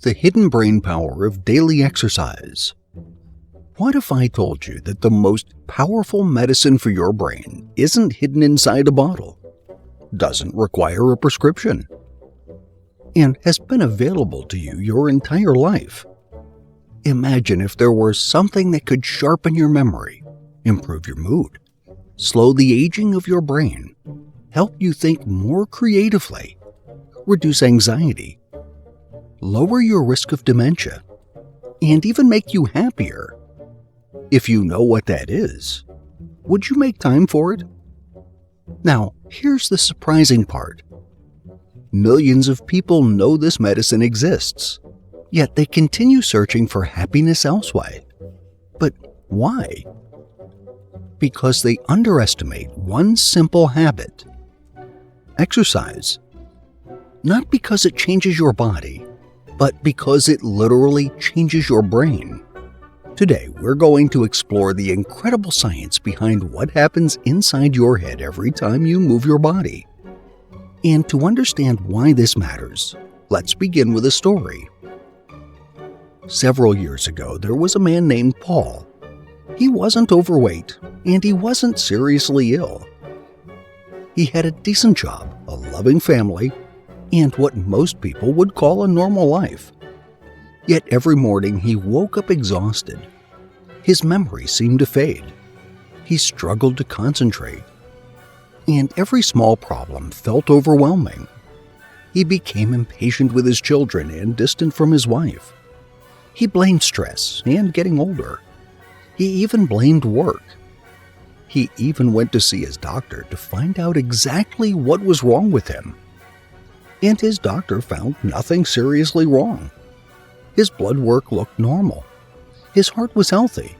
The hidden brain power of daily exercise. What if I told you that the most powerful medicine for your brain isn't hidden inside a bottle, doesn't require a prescription, and has been available to you your entire life? Imagine if there were something that could sharpen your memory, improve your mood, slow the aging of your brain, help you think more creatively, reduce anxiety, lower your risk of dementia, and even make you happier. If you know what that is, would you make time for it? Now, here's the surprising part. Millions of people know this medicine exists, yet they continue searching for happiness elsewhere. But why? Because they underestimate one simple habit: exercise. Not because it changes your body, but because it literally changes your brain. Today, we're going to explore the incredible science behind what happens inside your head every time you move your body. And to understand why this matters, let's begin with a story. Several years ago, there was a man named Paul. He wasn't overweight, and he wasn't seriously ill. He had a decent job, a loving family, and what most people would call a normal life. Yet every morning he woke up exhausted. His memory seemed to fade. He struggled to concentrate. And every small problem felt overwhelming. He became impatient with his children and distant from his wife. He blamed stress and getting older. He even blamed work. He even went to see his doctor to find out exactly what was wrong with him. And his doctor found nothing seriously wrong. His blood work looked normal. His heart was healthy.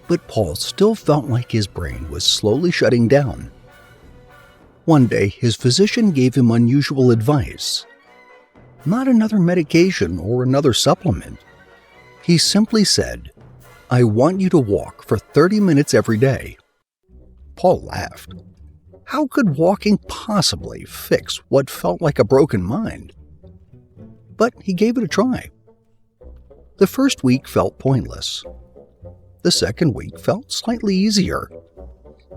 But Paul still felt like his brain was slowly shutting down. One day, his physician gave him unusual advice. Not another medication or another supplement. He simply said, "I want you to walk for 30 minutes every day." Paul laughed. How could walking possibly fix what felt like a broken mind? But he gave it a try. The first week felt pointless. The second week felt slightly easier.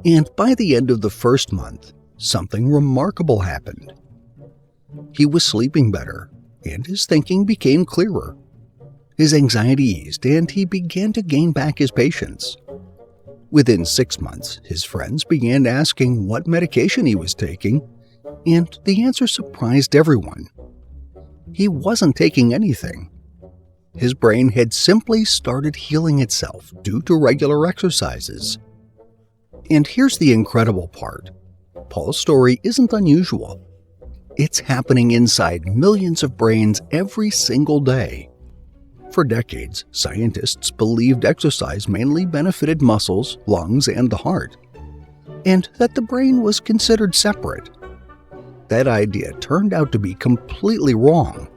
And by the end of the first month, something remarkable happened. He was sleeping better, and his thinking became clearer. His anxiety eased, and he began to gain back his patience. Within 6 months, his friends began asking what medication he was taking, and the answer surprised everyone. He wasn't taking anything. His brain had simply started healing itself due to regular exercises. And here's the incredible part. Paul's story isn't unusual. It's happening inside millions of brains every single day. For decades, scientists believed exercise mainly benefited muscles, lungs, and the heart, and that the brain was considered separate. That idea turned out to be completely wrong.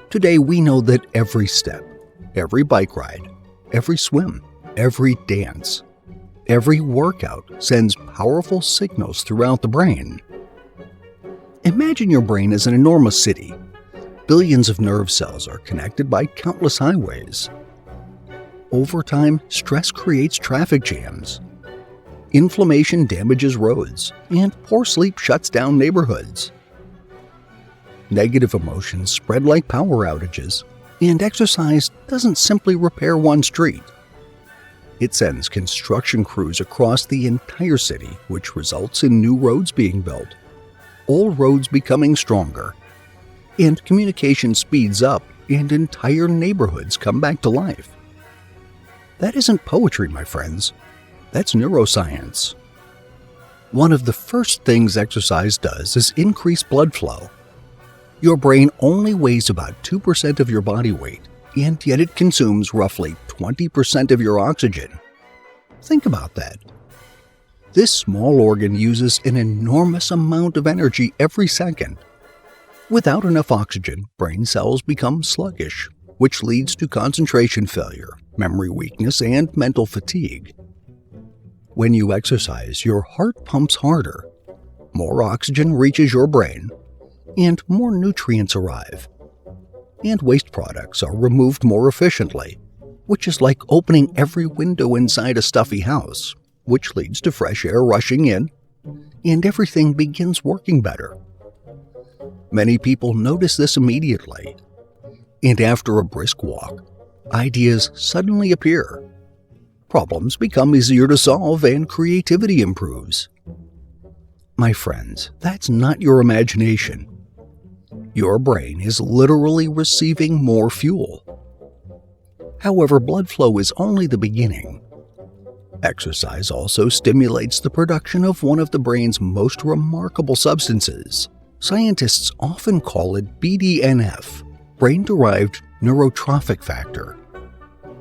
Today, we know that every step, every bike ride, every swim, every dance, every workout sends powerful signals throughout the brain. Imagine your brain as an enormous city. Billions of nerve cells are connected by countless highways. Over time, stress creates traffic jams. Inflammation damages roads, and poor sleep shuts down neighborhoods. Negative emotions spread like power outages, and exercise doesn't simply repair one street. It sends construction crews across the entire city, which results in new roads being built, old roads becoming stronger, and communication speeds up and entire neighborhoods come back to life. That isn't poetry, my friends. That's neuroscience. One of the first things exercise does is increase blood flow. Your brain only weighs about 2% of your body weight, and yet it consumes roughly 20% of your oxygen. Think about that. This small organ uses an enormous amount of energy every second. Without enough oxygen, brain cells become sluggish, which leads to concentration failure, memory weakness, and mental fatigue. When you exercise, your heart pumps harder, more oxygen reaches your brain, and more nutrients arrive. and waste products are removed more efficiently, which is like opening every window inside a stuffy house, which leads to fresh air rushing in, and everything begins working better. Many people notice this immediately, and after a brisk walk, ideas suddenly appear. Problems become easier to solve and creativity improves. My friends, that's not your imagination. Your brain is literally receiving more fuel. However, blood flow is only the beginning. Exercise also stimulates the production of one of the brain's most remarkable substances. Scientists often call it BDNF, brain-derived neurotrophic factor.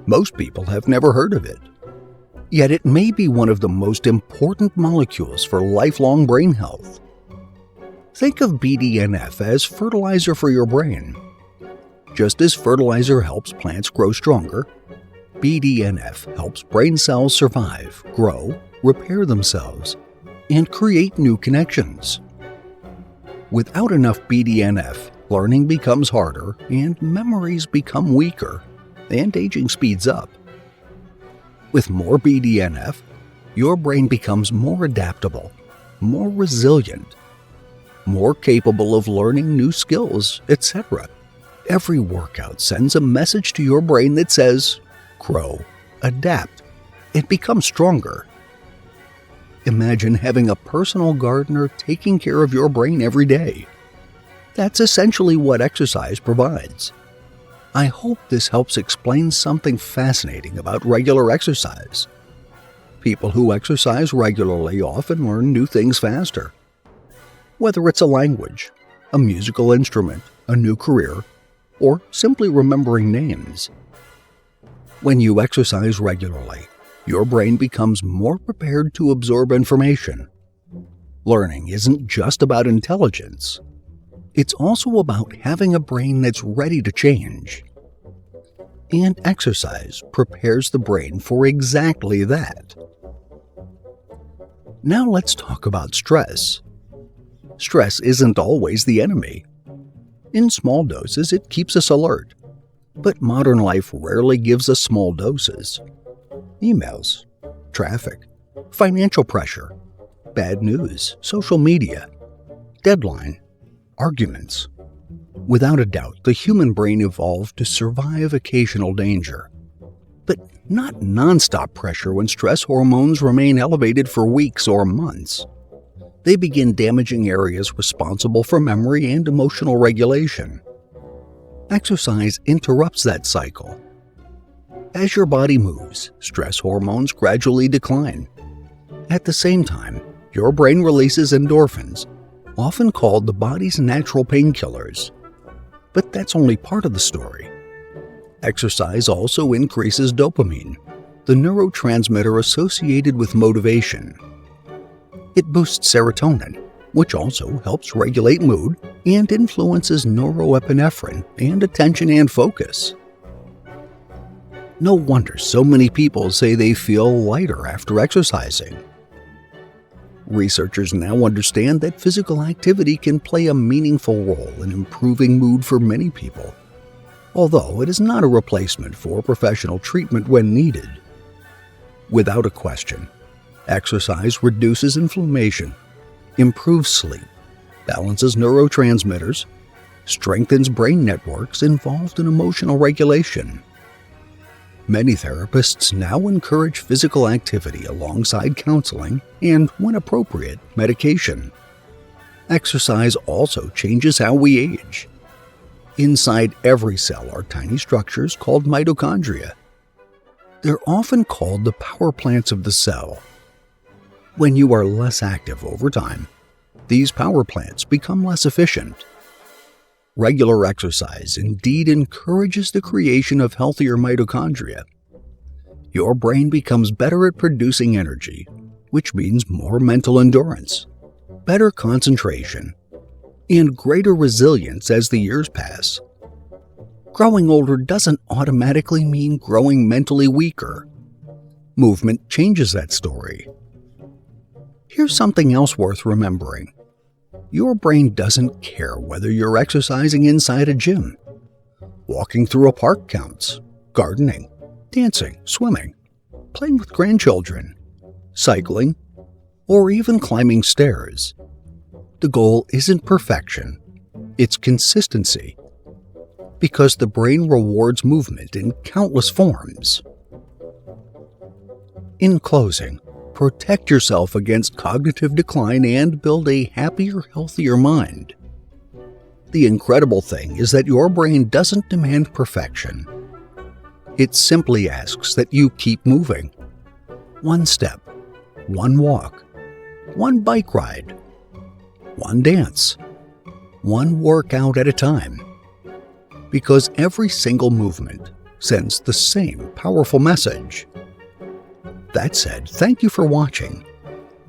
Most people have never heard of it. Yet it may be one of the most important molecules for lifelong brain health. Think of BDNF as fertilizer for your brain. Just as fertilizer helps plants grow stronger, BDNF helps brain cells survive, grow, repair themselves, and create new connections. Without enough BDNF, learning becomes harder and memories become weaker, and aging speeds up. With more BDNF, your brain becomes more adaptable, more resilient, more capable of learning new skills, etc. Every workout sends a message to your brain that says, grow, adapt, and become stronger. Imagine having a personal gardener taking care of your brain every day. That's essentially what exercise provides. I hope this helps explain something fascinating about regular exercise. People who exercise regularly often learn new things faster. Whether it's a language, a musical instrument, a new career, or simply remembering names. When you exercise regularly, your brain becomes more prepared to absorb information. Learning isn't just about intelligence. It's also about having a brain that's ready to change. And exercise prepares the brain for exactly that. Now let's talk about stress. Stress isn't always the enemy. In small doses, it keeps us alert. But modern life rarely gives us small doses. Emails, traffic, financial pressure, bad news, social media, deadline, arguments. Without a doubt, the human brain evolved to survive occasional danger. But not nonstop pressure when stress hormones remain elevated for weeks or months. They begin damaging areas responsible for memory and emotional regulation. Exercise interrupts that cycle. As your body moves, stress hormones gradually decline. At the same time, your brain releases endorphins, often called the body's natural painkillers. But that's only part of the story. Exercise also increases dopamine, the neurotransmitter associated with motivation. It boosts serotonin, which also helps regulate mood and influences neuroepinephrine and attention and focus. No wonder so many people say they feel lighter after exercising. Researchers now understand that physical activity can play a meaningful role in improving mood for many people, although it is not a replacement for professional treatment when needed. Without a question, exercise reduces inflammation, improves sleep, balances neurotransmitters, strengthens brain networks involved in emotional regulation. Many therapists now encourage physical activity alongside counseling and, when appropriate, medication. Exercise also changes how we age. Inside every cell are tiny structures called mitochondria. They're often called the power plants of the cell. When you are less active over time, these power plants become less efficient. Regular exercise indeed encourages the creation of healthier mitochondria. Your brain becomes better at producing energy, which means more mental endurance, better concentration, and greater resilience as the years pass. Growing older doesn't automatically mean growing mentally weaker. Movement changes that story. Here's something else worth remembering. Your brain doesn't care whether you're exercising inside a gym. Walking through a park counts. Gardening, dancing, swimming, playing with grandchildren, cycling, or even climbing stairs. The goal isn't perfection, it's consistency. Because the brain rewards movement in countless forms. In closing, protect yourself against cognitive decline and build a happier, healthier mind. The incredible thing is that your brain doesn't demand perfection. It simply asks that you keep moving. One step, one walk, one bike ride, one dance, one workout at a time. Because every single movement sends the same powerful message. That said, thank you for watching.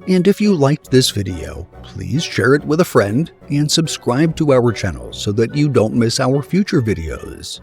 And if you liked this video, please share it with a friend and subscribe to our channel so that you don't miss our future videos.